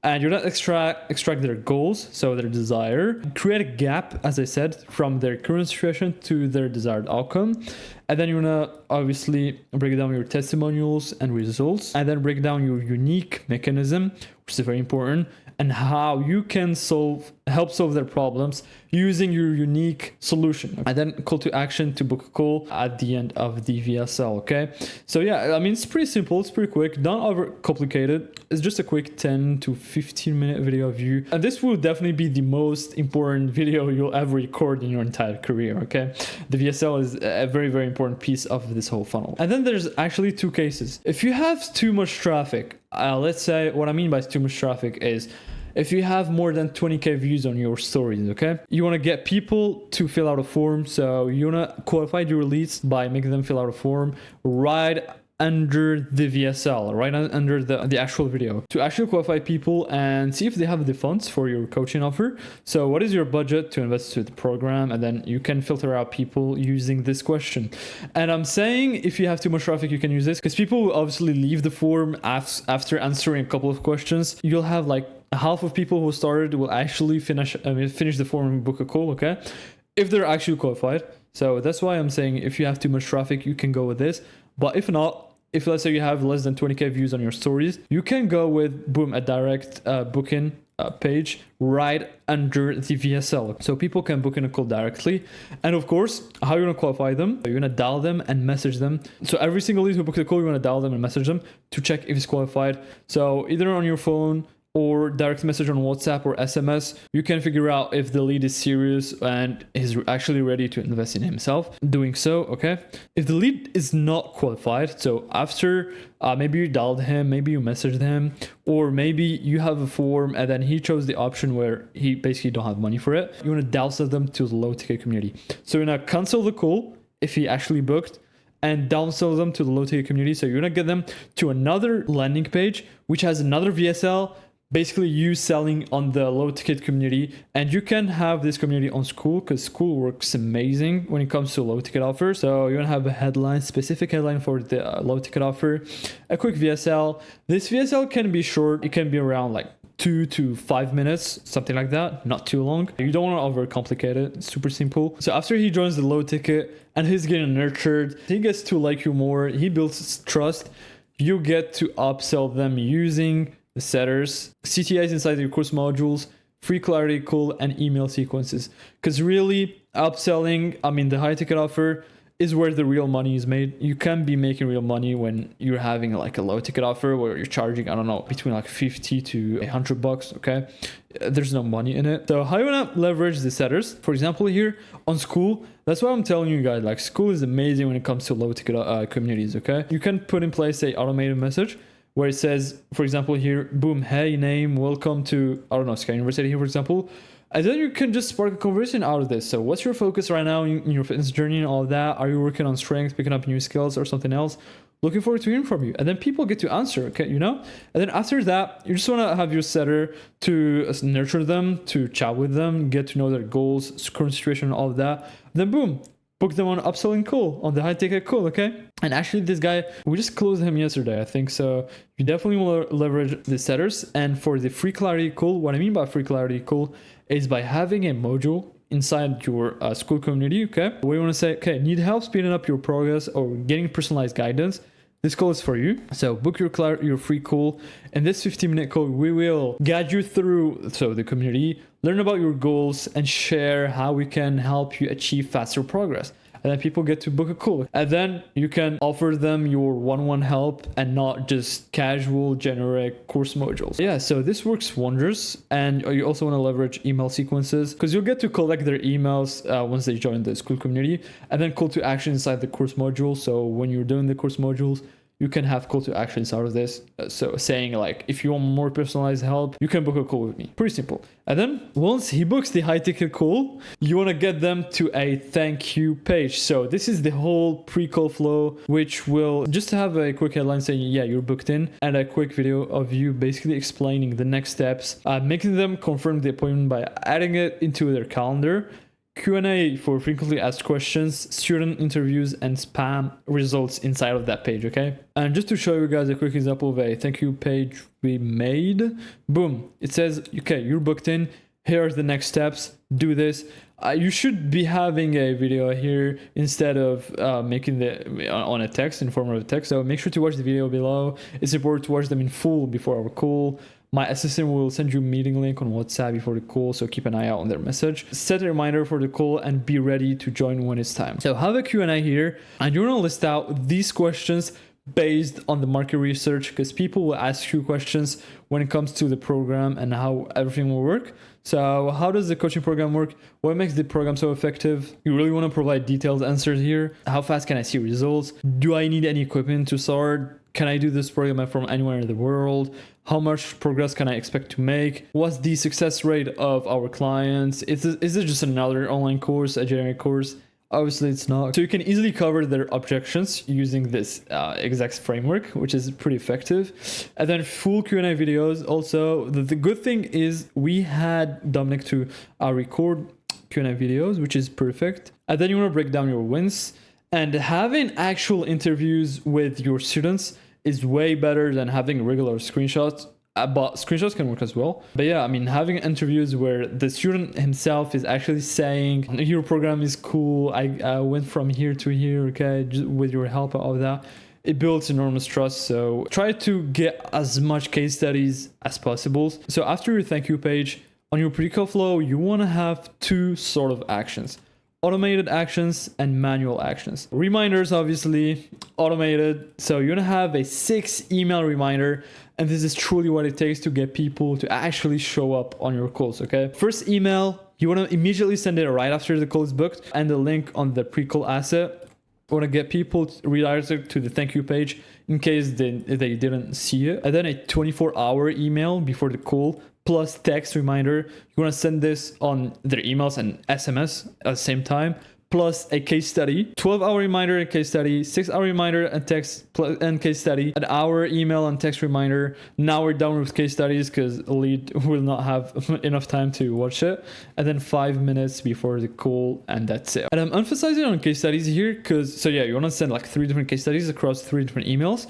And you're gonna extract their goals, so their desire, create a gap, as I said, from their current situation to their desired outcome. And then you're gonna obviously break down your testimonials and results, and then break down your unique mechanism, which is very important, and how you can help solve their problems using your unique solution. And then call to action to book a call at the end of the VSL, okay? So yeah, I mean, it's pretty simple, it's pretty quick, don't overcomplicate it. It's just a quick 10 to 15 minute video of you. And this will definitely be the most important video you'll ever record in your entire career, okay? The VSL is a very, very important piece of this whole funnel. And then there's actually two cases. If you have too much traffic, let's say what I mean by too much traffic is if you have more than 20K views on your stories, okay? You want to get people to fill out a form. So you want to qualify your leads by making them fill out a form right under the VSL, right under the actual video, to actually qualify people and see if they have the funds for your coaching offer. So what is your budget to invest to the program? And then you can filter out people using this question. And I'm saying if you have too much traffic, you can use this because people will obviously leave the form after answering a couple of questions. You'll have like half of people who started will actually finish the form and book a call, okay? If they're actually qualified. So that's why I'm saying if you have too much traffic, you can go with this. But if not, if let's say you have less than 20K views on your stories, you can go with, boom, a direct booking page right under the VSL. So people can book in a call directly. And of course, how you're gonna qualify them, you're gonna dial them and message them. So every single lead who booked a call, you're gonna dial them and message them to check if it's qualified. So either on your phone or direct message on WhatsApp or SMS, you can figure out if the lead is serious and is actually ready to invest in himself doing so, okay? If the lead is not qualified, so after maybe you dialed him, maybe you messaged him, or maybe you have a form and then he chose the option where he basically don't have money for it, you want to downsell them to the low ticket community. So you're going to cancel the call if he actually booked and downsell them to the low ticket community. So you're going to get them to another landing page, which has another VSL, basically you selling on the low ticket community. And you can have this community on School because School works amazing when it comes to low ticket offers. So you're gonna have a headline, specific headline for the low ticket offer, a quick VSL. This VSL can be short. It can be around like 2 to 5 minutes, something like that, not too long. You don't want to overcomplicate it. It's super simple. So after he joins the low ticket and he's getting nurtured, he gets to like you more, he builds trust, you get to upsell them using the setters, CTAs inside your course modules, free clarity call, and email sequences. Because really, upselling, the high ticket offer is where the real money is made. You can be making real money when you're having like a low ticket offer where you're charging, I don't know, between like 50 to $100, okay? There's no money in it. So how you wanna leverage the setters? For example, here on School, that's why I'm telling you guys, like School is amazing when it comes to low ticket communities, okay? You can put in place a automated message where it says, for example, here, boom, hey, name, welcome to, I don't know, Sky University here, for example. And then you can just spark a conversation out of this. So what's your focus right now in your fitness journey and all of that? Are you working on strength, picking up new skills or something else? Looking forward to hearing from you. And then people get to answer, okay, you know? And then after that, you just want to have your setter to nurture them, to chat with them, get to know their goals, current situation, all of that. And then boom, book them on upselling call, on the high ticket call, okay? And actually this guy, we just closed him yesterday, I think. So you definitely want to leverage the setters. And for the free clarity call, what I mean by free clarity call is by having a module inside your School community, okay? Where you want to say, okay, need help speeding up your progress or getting personalized guidance? this call is for you. So book your free call. In this 15-minute call, we will guide you through the community, learn about your goals, and share how we can help you achieve faster progress. And then people get to book a call. And then you can offer them your one-on-one help and not just casual, generic course modules. Yeah, so this works wonders. And you also want to leverage email sequences because you'll get to collect their emails once they join the school community, and then call to action inside the course module. So when you're doing the course modules, you can have call to actions out of this. So saying like, if you want more personalized help, you can book a call with me. Pretty simple. And then once he books the high ticket call, you want to get them to a thank you page. So this is the whole pre-call flow, which will just have a quick headline saying, yeah, you're booked in, and a quick video of you basically explaining the next steps, making them confirm the appointment by adding it into their calendar, Q&A for frequently asked questions, student interviews, and spam results inside of that page, okay? And just to show you guys a quick example of a thank you page we made, boom, it says, okay, you're booked in, here are the next steps, do this. You should be having a video here instead of making the on a text, in form of a text. So make sure to watch the video below. It's important to watch them in full before our call. My assistant will send you a meeting link on WhatsApp before the call, so keep an eye out on their message. Set a reminder for the call and be ready to join when it's time. So have a Q&A here, and you want to list out these questions based on the market research, because people will ask you questions when it comes to the program and how everything will work. So how does the coaching program work? What makes the program so effective? You really want to provide detailed answers here. How fast can I see results? Do I need any equipment to start? Can I do this program from anywhere in the world? How much progress can I expect to make? What's the success rate of our clients? Is it just another online course, a generic course? Obviously it's not. So you can easily cover their objections using this exact framework, which is pretty effective. And then full Q&A videos. Also, the good thing is we had Dominic to record Q&A videos, which is perfect. And then you want to break down your wins. And having actual interviews with your students is way better than having regular screenshots. But screenshots can work as well. But yeah, I mean, having interviews where the student himself is actually saying, your program is cool, I went from here to here, okay, just with your help, all of that, it builds enormous trust. So try to get as much case studies as possible. So after your thank you page, on your pre-call flow, you want to have two sort of actions: automated actions and manual actions. Reminders, obviously, automated. So you're gonna have a 6 email reminder, and this is truly what it takes to get people to actually show up on your calls, okay? First email, you wanna immediately send it right after the call is booked, and the link on the pre-call asset. You wanna get people redirected to the thank you page in case they didn't see it. And then a 24-hour email before the call, plus text reminder. You want to send this on their emails and SMS at the same time, plus a case study, 12-hour reminder and case study, 6-hour reminder and text and case study, an hour email and text reminder. Now we're done with case studies because the lead will not have enough time to watch it. And then 5 minutes before the call, and that's it. And I'm emphasizing on case studies here because, so yeah, you want to send like 3 different case studies across 3 different emails,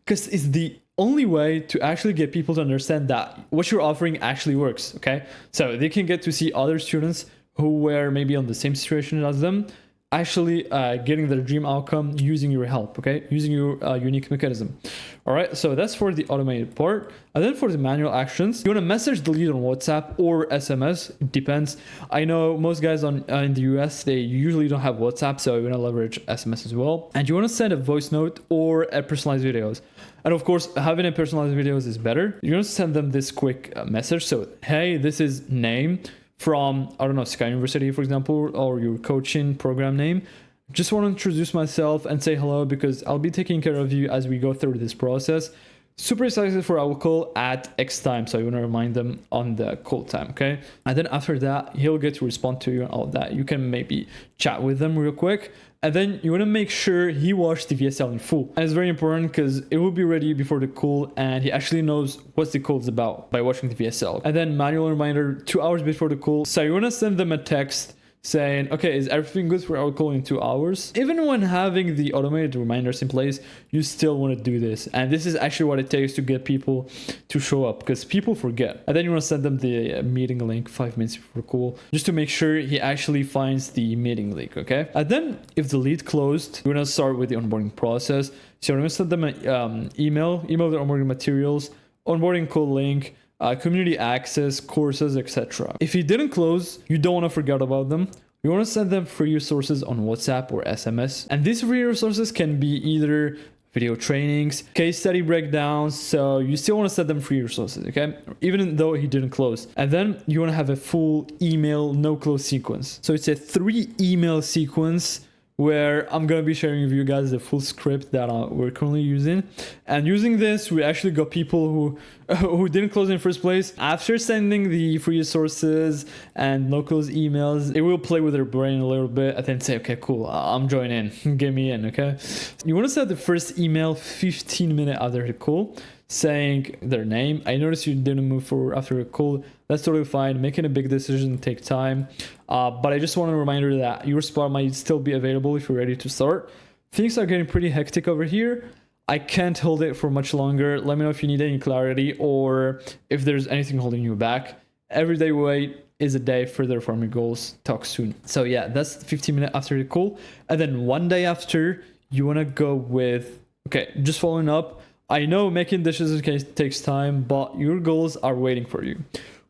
because it's the only way to actually get people to understand that what you're offering actually works, okay? So they can get to see other students who were maybe on the same situation as them, actually getting their dream outcome using your help, okay? Using your unique mechanism. All right, so that's for the automated part. And then for the manual actions, you want to message the lead on WhatsApp or SMS, it depends. I know most guys in the US, they usually don't have WhatsApp, so you want to leverage SMS as well. And you want to send a voice note or a personalized videos. And of course, having a personalized videos is better. You're going to send them this quick message. So, hey, this is name from, I don't know, Sky University, for example, or your coaching program name. Just want to introduce myself and say hello because I'll be taking care of you as we go through this process. Super excited for our call at X time. So you want to remind them on the call time, okay? And then after that, he'll get to respond to you and all that. You can maybe chat with them real quick. And then you want to make sure he watched the VSL in full. And it's very important because it will be ready before the call and he actually knows what the call is about by watching the VSL. And then manual reminder 2 hours before the call. So you want to send them a text saying, okay, is everything good for our call in 2 hours? Even when having the automated reminders in place, you still want to do this. And this is actually what it takes to get people to show up, because people forget. And then you want to send them the meeting link 5 minutes before call, just to make sure he actually finds the meeting link, okay? And then if the lead closed, you want to start with the onboarding process. So you're going to send them an email the onboarding materials, onboarding call link, community access, courses, etc. If he didn't close, you don't want to forget about them. You want to send them free resources on WhatsApp or SMS. And these free resources can be either video trainings, case study breakdowns. So you still want to send them free resources, okay? Even though he didn't close. And then you want to have a full email no close sequence. So it's a 3 email sequence where I'm going to be sharing with you guys the full script that we're currently using. And using this, we actually got people who didn't close in the first place. After sending the free resources and no close emails, it will play with their brain a little bit and then say, okay, cool, I'm joining, get me in, okay? You want to send the first email 15 minutes after the call, saying their name. I noticed you didn't move forward after a call. That's totally fine. Making a big decision take time. But I just want a reminder that your spot might still be available if you're ready to start. Things are getting pretty hectic over here. I can't hold it for much longer. Let me know if you need any clarity or if there's anything holding you back. Every day wait is a day further from your goals. Talk soon. So yeah, that's 15 minutes after the call. And then 1 day after, you want to go with, okay, just following up. I know making decisions takes time, but your goals are waiting for you.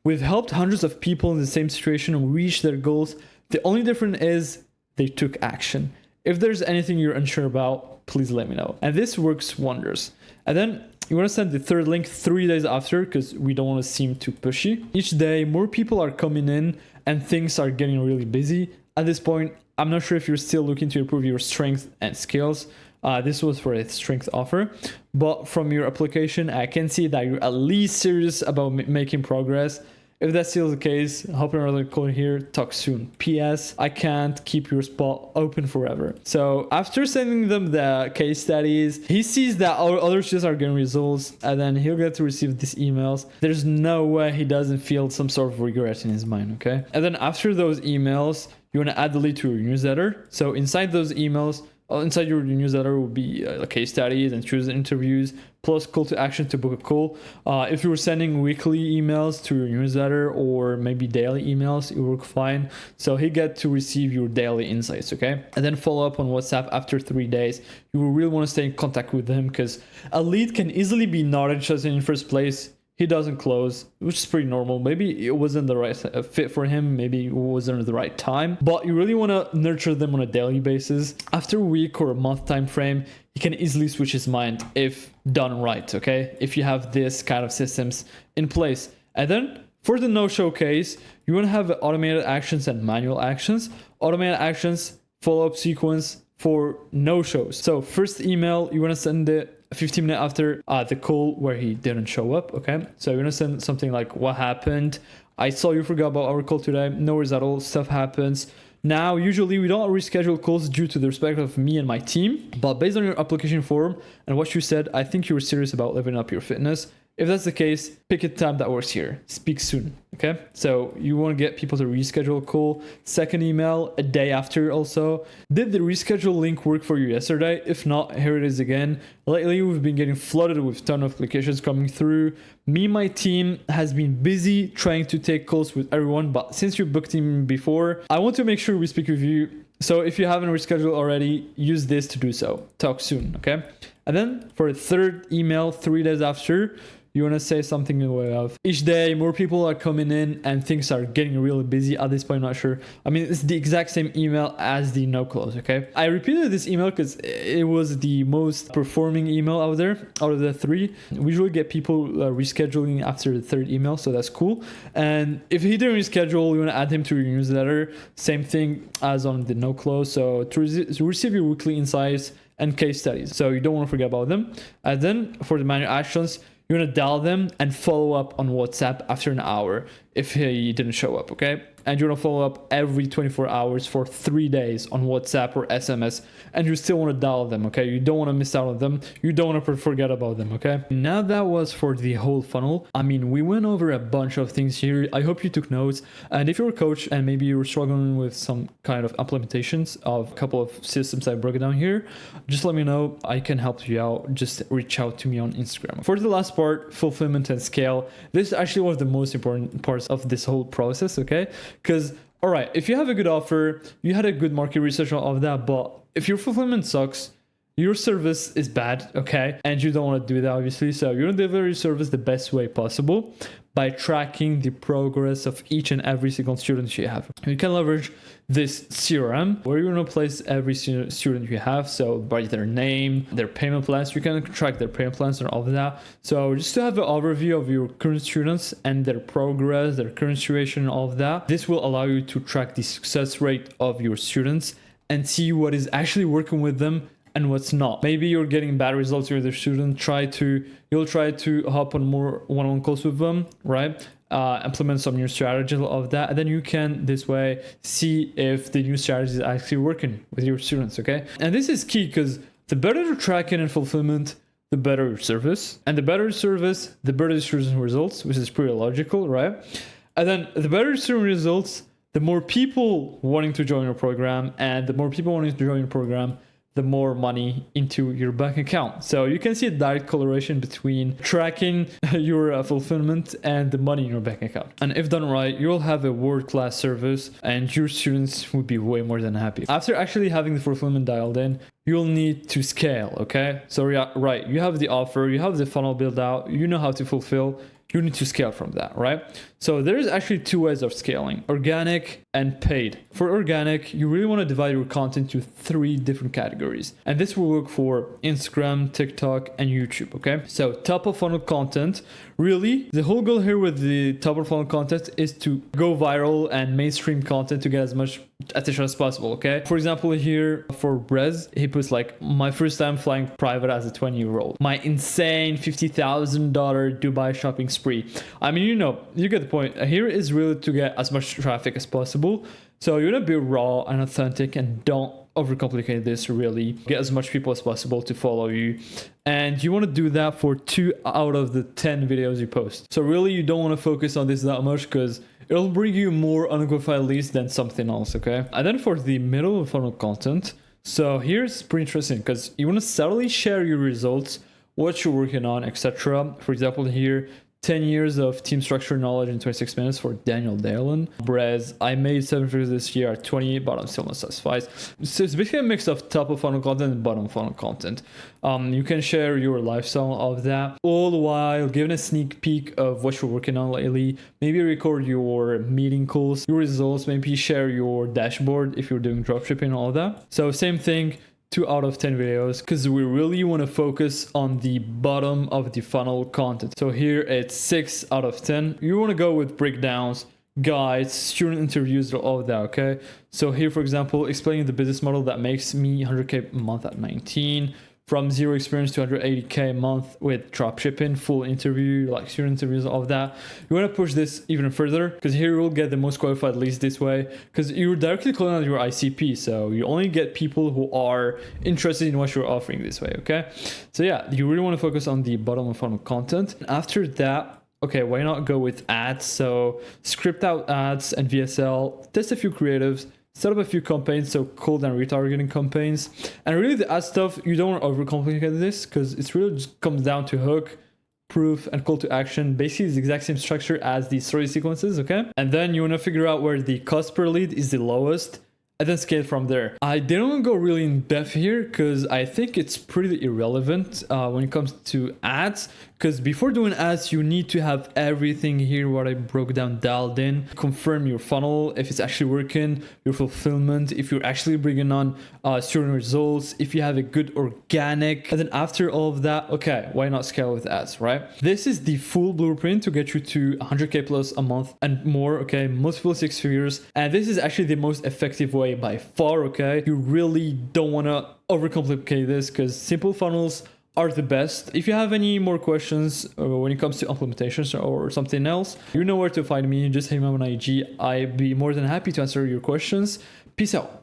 We've helped hundreds of people in the same situation reach their goals. The only difference is they took action. If there's anything you're unsure about, please let me know. And this works wonders. And then you want to send the third link 3 days after, because we don't want to seem too pushy. Each day, more people are coming in and things are getting really busy. At this point, I'm not sure if you're still looking to improve your strength and skills. This was for a strength offer, but from your application, I can see that you're at least serious about making progress. If that's still the case, hop in another call here, talk soon. PS, I can't keep your spot open forever. So after sending them the case studies, he sees that other students are getting results, and then he'll get to receive these emails. There's no way he doesn't feel some sort of regret in his mind, okay? And then after those emails, you want to add the lead to your newsletter. So inside those emails, inside your newsletter will be case studies and choose interviews, plus call to action to book a call. If you were sending weekly emails to your newsletter or maybe daily emails, it will work fine. So he get to receive your daily insights, okay? And then follow up on WhatsApp after 3 days. You will really want to stay in contact with him because a lead can easily be not interested in the first place. He doesn't close, which is pretty normal. Maybe it wasn't the right fit for him. Maybe it wasn't the right time. But you really want to nurture them on a daily basis. After a week or a month time frame, he can easily switch his mind if done right, okay? If you have this kind of systems in place. And then for the no-show case, you want to have automated actions and manual actions. Automated actions, follow-up sequence for no-shows. So first email, you want to send it 15 minutes after the call where he didn't show up, okay? So you're gonna send something like, what happened? I saw you forgot about our call today. No worries at all, stuff happens. Now, usually we don't reschedule calls due to the respect of me and my team, but based on your application form and what you said, I think you were serious about living up your fitness. If that's the case, pick a time that works here. Speak soon, okay? So you want to get people to reschedule a call. Second email, a day after also. Did the reschedule link work for you yesterday? If not, here it is again. Lately, we've been getting flooded with a ton of applications coming through. Me and my team has been busy trying to take calls with everyone, but since you booked him before, I want to make sure we speak with you. So if you haven't rescheduled already, use this to do so. Talk soon, okay? And then for the third email, 3 days after, you want to say something in the way of, each day more people are coming in and things are getting really busy. At this point, I'm not sure. I mean, it's the exact same email as the no close, okay? I repeated this email because it was the most performing email out there, out of the 3. We usually get people rescheduling after the third email, so that's cool. And if he didn't reschedule, you want to add him to your newsletter. Same thing as on the no close. So to receive your weekly insights and case studies. So you don't want to forget about them. And then for the manual actions, you want to dial them and follow up on WhatsApp after an hour if he didn't show up, okay? and you want to follow up every 24 hours for 3 days on WhatsApp or SMS, and you still want to dial them, okay? You don't want to miss out on them. You don't want to forget about them, okay? Now that was for the whole funnel. I mean, we went over a bunch of things here. I hope you took notes. And if you're a coach and maybe you're struggling with some kind of implementations of a couple of systems I broke down here, just let me know. I can help you out. Just reach out to me on Instagram. For the last part, fulfillment and scale, this is actually one of the most important parts of this whole process, okay? Because, all right, if you have a good offer, you had a good market research of that, but if your fulfillment sucks, your service is bad, okay? And you don't want to do that, obviously. So you want to deliver your service the best way possible by tracking the progress of each and every single student you have. You can leverage this CRM where you're going to place every student you have. So by their name, their payment plans, you can track their payment plans and all of that. So just to have an overview of your current students and their progress, their current situation and all of that, this will allow you to track the success rate of your students and see what is actually working with them and what's not. Maybe you're getting bad results with your student. You'll try to hop on more one-on-one calls with them, right? Implement some new strategies of that, and then you can this way see if the new strategy is actually working with your students, okay? And this is key because the better your tracking and fulfillment, the better your service, and the better your service, the better the student results, which is pretty logical, right? And then the better your student results, the more people wanting to join your program, and the more people wanting to join your program, the more money into your bank account. So you can see a direct correlation between tracking your fulfillment and the money in your bank account. And if done right, you'll have a world-class service and your students would be way more than happy. After actually having the fulfillment dialed in, you'll need to scale, okay? So yeah, right, you have the offer, you have the funnel built out, you know how to fulfill, you need to scale from that, right? So there's actually two ways of scaling, organic and paid. For organic, you really want to divide your content into 3 different categories. And this will work for Instagram, TikTok, and YouTube, okay? So top of funnel content, really, the whole goal here with the top of funnel content is to go viral and mainstream content to get as much attention as possible, okay? For example, here for Brez, he puts like, my first time flying private as a 20-year-old, my insane $50,000 Dubai shopping spree. I mean, you get the point. Here is really to get as much traffic as possible. So you want to be raw and authentic and don't overcomplicate this, really. Get as much people as possible to follow you. And you want to do that for 2 out of the 10 videos you post. So really, you don't want to focus on this that much because it'll bring you more unqualified leads than something else, okay? And then for the middle of funnel content, so here's pretty interesting because you want to subtly share your results, what you're working on, etc. For example, here, 10 years of team structure knowledge in 26 minutes for Daniel Dalen. Whereas I made 7 figures this year at 20, but I'm still not satisfied. So it's basically a mix of top of funnel content and bottom funnel content. You can share your lifestyle of that, all the while giving a sneak peek of what you're working on lately. Maybe record your meeting calls, your results, maybe share your dashboard if you're doing dropshipping and all that. So same thing, 2 out of 10 videos, because we really want to focus on the bottom of the funnel content. So here it's 6 out of 10. You want to go with breakdowns, guides, student interviews, all of that, okay? So here, for example, explaining the business model that makes me 100K a month at 19, from zero experience to 180K a month with dropshipping, full interview, like student interviews, all of that. You want to push this even further because here you'll get the most qualified leads this way because you're directly calling out your ICP. So you only get people who are interested in what you're offering this way, okay? So yeah, you really want to focus on the bottom of funnel content. And after that, okay, why not go with ads? So script out ads and VSL, test a few creatives, set up a few campaigns, so cold and retargeting campaigns. And really the ad stuff, you don't want to overcomplicate this because it's really just comes down to hook, proof, and call to action. Basically it's the exact same structure as the story sequences, okay? And then you want to figure out where the cost per lead is the lowest and then scale from there. I didn't go really in depth here because I think it's pretty irrelevant when it comes to ads, because before doing ads, you need to have everything here, what I broke down, dialed in, confirm your funnel, if it's actually working, your fulfillment, if you're actually bringing on student results, if you have a good organic, and then after all of that, okay, why not scale with ads, right? This is the full blueprint to get you to 100K plus a month and more, okay, multiple 6 figures. And this is actually the most effective way by far, okay? You really don't want to overcomplicate this because simple funnels are the best. If you have any more questions when it comes to implementations or something else, you know where to find me. Just hit me on IG. I'd be more than happy to answer your questions. Peace out.